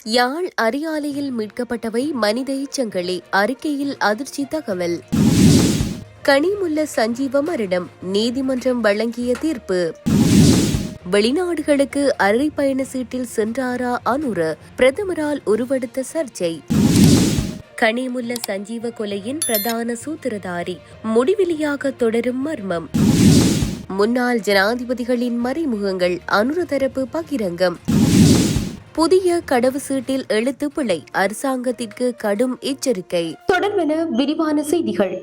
யாழ் அரியாலையில் மீட்கப்பட்டவை மனித எச்சங்களே, அறிக்கையில் அதிர்ச்சி தகவல். கனிமுல்ல சஞ்சீவ மரணம், நீதிமன்றம் வழங்கிய தீர்ப்பு. வெளிநாடுகளுக்கு அரை பயண சீட்டில் சென்றாரா அனுர, பிரதமரால் உருவெடுத்த சர்ச்சை. கனிமுல்ல சஞ்சீவ கொலையின் பிரதான சூத்திரதாரி, முடிவிலியாக தொடரும் மர்மம். முன்னாள் ஜனாதிபதிகளின் மறைமுகங்கள், அனுர தரப்பு பகிரங்கம். புதிய கடவுச்சீட்டில் எழுத்து பிழை, அரசாங்கத்திற்கு கடும் எச்சரிக்கை. தொடர்பென விரிவான செய்திகள்.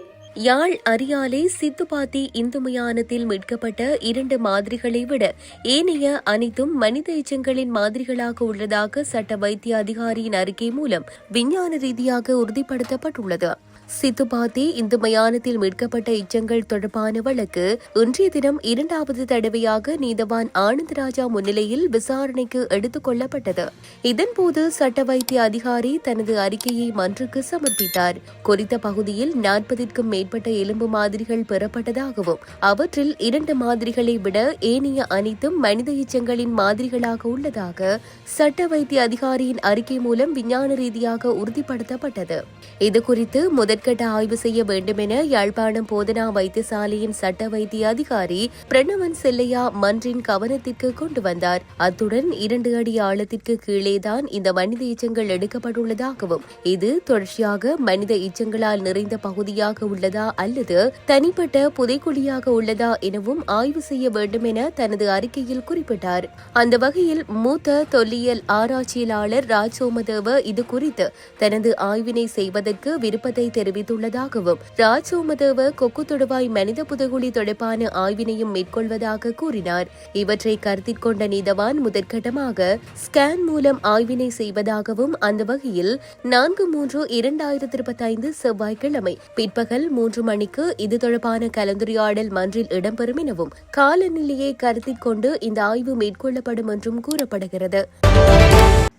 யாழ் அரியாலை சித்துப்பாத்தி இந்து மயானத்தில் மீட்கப்பட்ட 2 மாதிரிகளை விட ஏனைய அனைத்தும் மனித எச்சங்களின் மாதிரிகளாக உள்ளதாக சட்ட வைத்திய அதிகாரியின் அறிக்கை மூலம் விஞ்ஞான ரீதியாக உறுதிப்படுத்தப்பட்டுள்ளது. சித்துப்பாத்தி இந்து மயானத்தில் மீட்கப்பட்ட எச்சங்கள் தொடர்பான வழக்கு இன்றைய தினம் 2வது தடவையாக நீதவான் ஆனந்தராஜா முன்னிலையில் விசாரணைக்கு எடுத்துக் கொள்ளப்பட்டது. இதன்போது சட்ட வைத்திய அதிகாரி தனது அறிக்கையை மன்றுக்கு சமர்ப்பித்தார். குறித்த பகுதியில் 40க்கும் மேற்பட்ட எலும்பு மாதிரிகள் பெறப்பட்டதாகவும் அவற்றில் 2 மாதிரிகளை விட ஏனைய அனைத்தும் மனித எச்சங்களின் மாதிரிகளாக உள்ளதாக சட்ட வைத்திய அதிகாரியின் அறிக்கை மூலம் விஞ்ஞான ரீதியாக உறுதிப்படுத்தப்பட்டது. இதுகுறித்து முதற்கட்ட ஆய்வு செய்ய வேண்டும் என யாழ்ப்பாணம் போதனா வைத்தியசாலையின் சட்ட வைத்திய அதிகாரி பிரணவன் செல்லையா மன்றின் கவனத்திற்கு கொண்டு வந்தார். அத்துடன் 2 அடி ஆழத்திற்கு கீழேதான் இந்த மனித எச்சங்கள் எடுக்கப்பட்டுள்ளதாகவும் இது தொடர்ச்சியாக மனித எச்சங்களால் நிறைந்த பகுதியாக உள்ளதா அல்லது தனிப்பட்ட புதைக்குழியாக உள்ளதா எனவும் ஆய்வு செய்ய வேண்டும் என தனது அறிக்கையில் குறிப்பிட்டார். அந்த வகையில் மூத்த தொல்லியல் ஆராய்ச்சியாளர் ராஜ் சோமதேவ இது குறித்து தனது ஆய்வினை செய்வதற்கு விருப்பத்தை தெரிவித்துள்ளதாகவும் ராஜ் சோமதேவ கொக்கு தொடுவாய் மனித புதைகுழி தொடர்பான ஆய்வினையும் மேற்கொள்வதாக கூறினார். இவற்றை கருத்தில் கொண்ட நீதவான் முதற்கட்டமாக ஸ்கேன் மூலம் ஆய்வினை செய்வதாகவும் அந்த வகையில் 4/3/2025 செவ்வாய்க்கிழமை பிற்பகல் 3 மணிக்கு இது தொடர்பான கலந்துரையாடல் மன்றில் இடம்பெறும் எனவும் காலநிலையை கருத்தில் கொண்டு இந்த ஆய்வு மேற்கொள்ளப்படும் என்றும் கூறப்படுகிறது.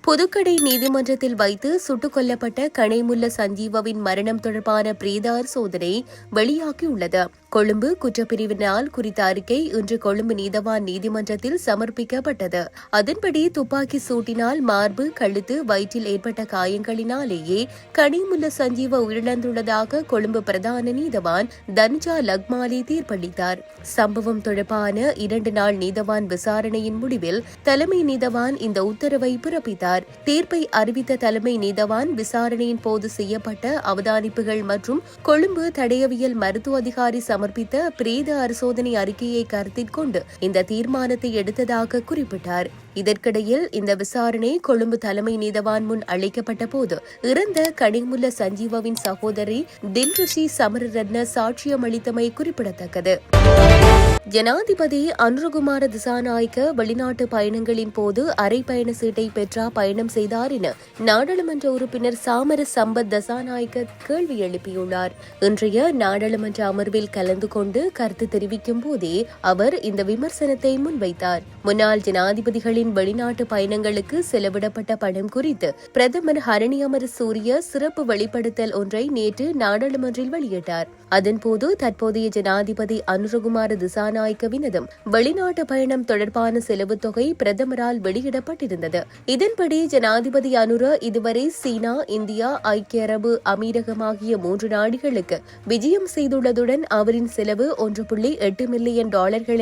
புதுக்கடை நீதிமன்றத்தில் வைத்து சுட்டுக் கொல்லப்பட்ட கனிமுல்ல சஞ்சீவவின் மரணம் தொடர்பான பிரேத சோதனை வெளியாகியுள்ளது. கொழும்பு குற்றப்பிரிவினால் குறித்த அறிக்கை இன்று கொழும்பு நீதவான் நீதிமன்றத்தில் சமர்ப்பிக்கப்பட்டது. அதன்படி துப்பாக்கி சூட்டினால் மார்பு, கழுத்து, வயிற்றில் ஏற்பட்ட காயங்களினாலேயே கனிமுல்ல சஞ்சீவ உயிரிழந்துள்ளதாக கொழும்பு பிரதான நீதவான் தனுஜா லக்மாலி தீர்ப்பளித்தார். சம்பவம் தொடர்பான 2 நாள் நீதவான் விசாரணையின் முடிவில் தலைமை நீதவான் இந்த உத்தரவை பிறப்பித்தார். தீர்ப்பை அறிவித்த தலைமை நீதவான் விசாரணையின் போது செய்யப்பட்ட அவதானிப்புகள் மற்றும் கொழும்பு தடயவியல் மருத்துவ அதிகாரி சமர்ப்பித்த பிரேத பரிசோதனை அறிக்கையை கருத்தில் கொண்டு இந்த தீர்மானத்தை எடுத்ததாக குறிப்பிட்டார். இதற்கிடையில் இந்த விசாரணை கொழும்பு தலைமை நீதவான் முன் அழைக்கப்பட்ட போது இறந்த கனிமுல்ல சஞ்சீவவின் சகோதரி தில்ருஷி சமரரத்ன சாட்சியம் அளித்தமை குறிப்பிடத்தக்கது. ஜனாதிபதி அனுரகுமார திசாநாயக்க வெளிநாட்டு பயணங்களின் போது அரை பயண சீட்டை பெற்றா பயணம் செய்தார் என நாடாளுமன்ற உறுப்பினர் சாமர சம்பத் தசாநாயக்க கேள்வி எழுப்பியுள்ளார். இன்றைய நாடாளுமன்ற அமர்வில் கலந்து கொண்டு கருத்து தெரிவிக்கும் போதே அவர் இந்த விமர்சனத்தை முன்வைத்தார். முன்னாள் ஜனாதிபதிகளின் வெளிநாட்டு பயணங்களுக்கு செலவிடப்பட்ட பணம் குறித்து பிரதமர் ஹரணி அமரசூரிய சிறப்பு வெளிப்படுத்தல் ஒன்றை நேற்று நாடாளுமன்றில் வெளியிட்டார். அதன்போது தற்போதைய ஜனாதிபதி அனுரகுமார திசாநாயக்கவினதும் வெளிநாட்டு பயணம் தொடர்பான செலவு தொகை பிரதமரால் வெளியிடப்பட்டிருந்தது. இதன்படி ஜனாதிபதி அனுர இதுவரை சீனா, இந்தியா, ஐக்கிய அரபு அமீரகம் ஆகிய 3 நாடுகளுக்கு விஜயம் செய்துள்ளதுடன் அவரின் செலவு $1.8 மில்லியன்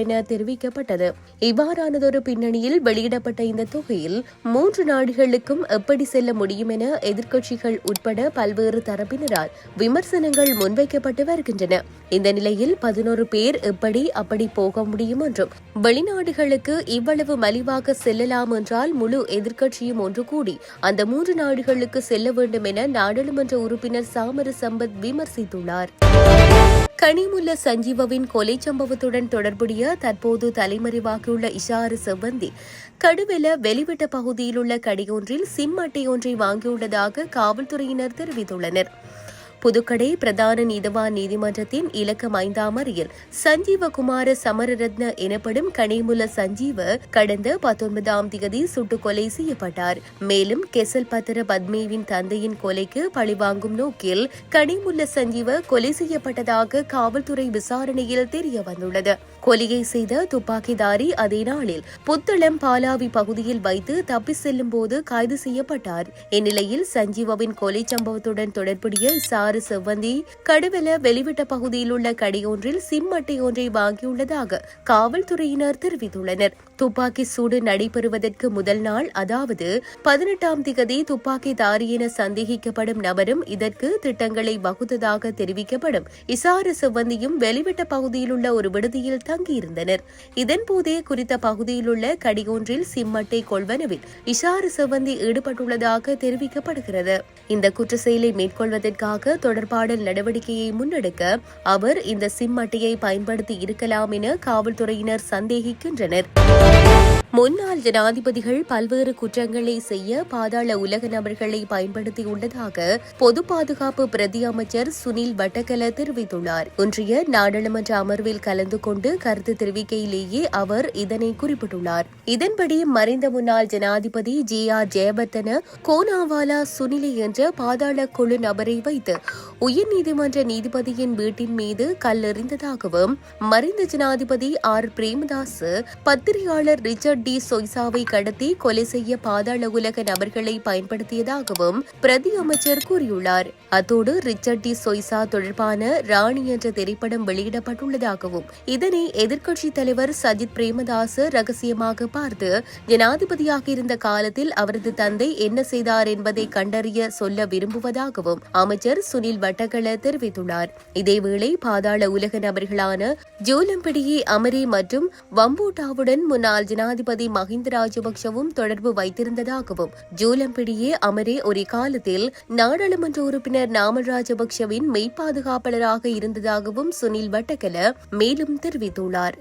என தெரிவிக்கப்பட்டது. இவ்வாறானதொரு பின்னணியில் வெளியிடப்பட்ட இந்த தொகையில் 3 நாடுகளுக்கும் எப்படி செல்ல முடியும் என எதிர்க்கட்சிகள் உட்பட பல்வேறு தரப்பினரால் விமர்சனங்கள் முன்வைக்கப்பட்டு வருகின்றன. இந்த நிலையில் 11 பேர் எப்படி அப்படி போக முடியும் என்றும் வெளிநாடுகளுக்கு இவ்வளவு மலிவாக செல்லலாம் என்றால் முழு எதிர்க்கட்சியும் ஒன்று கூடி அந்த 3 நாடுகளுக்கு செல்ல வேண்டும் என நாடாளுமன்ற உறுப்பினர் சாமர சம்பத் விமர்சித்துள்ளார். கனிமுல்ல சஞ்சீவவின் கொலை சம்பவத்துடன் தொடர்புடைய தற்போது தலைமறைவாகியுள்ள இஷாரு செவ்வந்தி கடுவெல வெளிவிட்ட பகுதியிலுள்ள கடையொன்றில் சிம் அட்டை ஒன்றை வாங்கியுள்ளதாக காவல்துறையினர் தெரிவித்துள்ளனர். புதுக்கடை பிரதான நீதவான் நீதிமன்றத்தின் இலக்கம் 5ஆம் அறையில் சஞ்சீவகுமார சமரரத்ன எனப்படும் கனிமுல்ல சஞ்சீவ கடந்த 19ஆம் தேதி சுட்டுக் கொலை செய்யப்பட்டார். மேலும் கெசல் பத்திர பத்மேவின் தந்தையின் கொலைக்கு பழிவாங்கும் நோக்கில் கனிமுல்ல சஞ்சீவ கொலை செய்யப்பட்டதாக காவல்துறை விசாரணையில் தெரியவந்துள்ளது. கொலையை செய்த துப்பாக்கிதாரி அதே நாளில் புத்தளம் பாலாவி பகுதியில் வைத்து தப்பி செல்லும் போது கைது செய்யப்பட்டார். இந்நிலையில் சஞ்சீவாவின் கொலை சம்பவத்துடன் தொடர்புடைய இசாறு செவ்வந்தி கடுவெல வெளிவிட்ட பகுதியில் உள்ள கடையொன்றில் சிம் அட்டை ஒன்றை வாங்கியுள்ளதாக காவல்துறையினர் தெரிவித்துள்ளனர். துப்பாக்கி சூடு நடைபெறுவதற்கு முதல் நாள், அதாவது 18ஆம் திகதி துப்பாக்கிதாரி என சந்தேகிக்கப்படும் நபரும் இதற்கு திட்டங்களை வகுத்ததாக தெரிவிக்கப்படும் இசாறு செவ்வந்தியும் வெளிவிட்ட பகுதியில் உள்ள ஒரு விடுதியில் தங்கியிருந்தனர். இதன்போதே குறித்த பகுதியில் உள்ள கடையொன்றில் சிம் அட்டை கொள்வனவில் இசாறு செவ்வந்தி ஈடுபட்டுள்ளதாக தெரிவிக்கப்படுகிறது. இந்த குற்ற செயலை மேற்கொள்வதற்காக தொடர்பாடல் நடவடிக்கையை முன்னெடுக்க அவர் இந்த சிம் அட்டையை பயன்படுத்தி இருக்கலாம் என காவல்துறையினர் சந்தேகிக்கின்றனர். முன்னாள் ஜனாதிபதிகள் பல்வேறு குற்றங்களை செய்ய பாதாள உலக நபர்களை பயன்படுத்தியுள்ளதாக பொது பாதுகாப்பு பிரதி அமைச்சர் சுனில் வட்டக்கல தெரிவித்துள்ளார். ஒன்றிய நாடாளுமன்ற அமர்வில் கலந்து கொண்டு கருத்து தெரிவிக்கையிலேயே அவர் இதனை குறிப்பிட்டுள்ளார். இதன்படி மறைந்த முன்னாள் ஜனாதிபதி ஜே.ஆர். ஜெயவர்தன கோனாவாலா சுனிலை என்ற பாதாள குழு நபரை வைத்து உயர்நீதிமன்ற நீதிபதியின் வீட்டின் மீது கல்லெறிந்ததாகவும், மறைந்த ஜனாதிபதி ஆர். பிரேமதாஸ் பத்திரிகையாளர் ரிச்சர்ட் டி சொய்சாவை கடத்தி கொலை செய்ய பாதாள உலக நபர்களை பயன்படுத்தியதாகவும் பிரதி அமைச்சர் கூறியுள்ளார். அத்தோடு ரிச்சர்ட் டி சொய்சா தொடர்பான ராணி என்ற திரைப்படம் வெளியிடப்பட்டுள்ளதாகவும், இதனை எதிர்க்கட்சித் தலைவர் சஜித் பிரேமதாஸ் ரகசியமாக பார்த்து ஜனாதிபதியாக இருந்த காலத்தில் அவரது தந்தை என்ன செய்தார் என்பதை கண்டறிய சொல்ல விரும்புவதாகவும் அமைச்சர் சுனில் வட்டக்கல தெரிவித்துள்ளார். இதேவேளை பாதாள உலக நபர்களான ஜோலம்பிடியே அமரே மற்றும் வம்போட்டாவுடன் முன்னாள் ஜனாதிபதி மஹிந்த ராஜபக்சவும் தொடர்பு வைத்திருந்ததாகவும், ஜோலம்பிடியே அமரே ஒரு காலத்தில் நாடாளுமன்ற உறுப்பினர் நாமல் ராஜபக்சவின் மெய்ப்பாதுகாப்பாளராக இருந்ததாகவும் சுனில் வட்டக்கல மேலும் தெரிவித்துள்ளார்.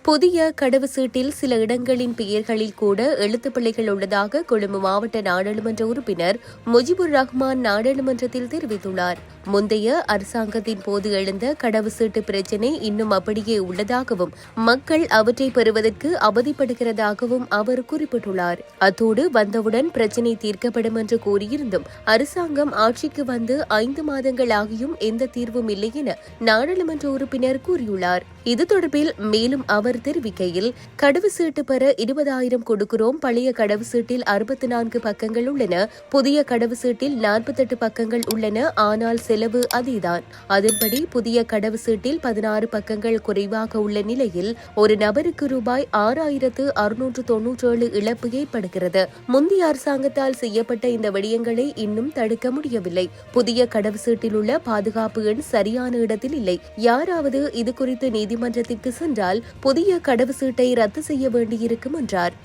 புதிய கடவுச்சீட்டில் சில இடங்களின் பெயர்களில் கூட எழுத்துப்பிழைகள் உள்ளதாக கொழும்பு மாவட்ட நாடாளுமன்ற உறுப்பினர் முஜிபுர் ரஹ்மான் நாடாளுமன்றத்தில் தெரிவித்துள்ளார். முந்தைய அரசாங்கத்தின் போது எழுந்த கடவுச்சீட்டு பிரச்சினை இன்னும் அப்படியே உள்ளதாகவும், மக்கள் அவற்றை பெறுவதற்கு அவதிப்படுகிறதாகவும் அவர் குறிப்பிட்டுள்ளார். அத்தோடு வந்தவுடன் பிரச்சினை தீர்க்கப்படும் என்று கூறியிருந்தும் அரசாங்கம் ஆட்சிக்கு வந்து 5 மாதங்கள் ஆகியும் எந்த தீர்வும் இல்லை என நாடாளுமன்ற உறுப்பினர் கூறியுள்ளார். இது தொடர்பில் மேலும் அவர் தெரிவிக்கையில், கடவுச்சீட்டு பெற 20,000 கொடுக்கிறோம். பழைய கடவுச்சீட்டில் 64 பக்கங்கள் உள்ளன. புதிய கடவுச்சீட்டில் 48 பக்கங்கள் உள்ளன. ஆனால் செலவு அதேதான். அதன்படி புதிய கடவுச்சீட்டில் 16 பக்கங்கள் குறைவாக உள்ள நிலையில் ஒரு நபருக்கு ரூபாய் 6,697 இழப்பு ஏற்படுகிறது. முந்தைய அரசாங்கத்தால் செய்யப்பட்ட இந்த விடயங்களை இன்னும் தடுக்க முடியவில்லை. புதிய கடவுச்சீட்டில் உள்ள பாதுகாப்பு எண் சரியான இடத்தில் இல்லை. யாராவது இது குறித்து நீதிமன்றத்திற்கு சென்றால் புதிய கடவுச்சீட்டை ரத்து செய்ய வேண்டியிருக்கும் என்றார்.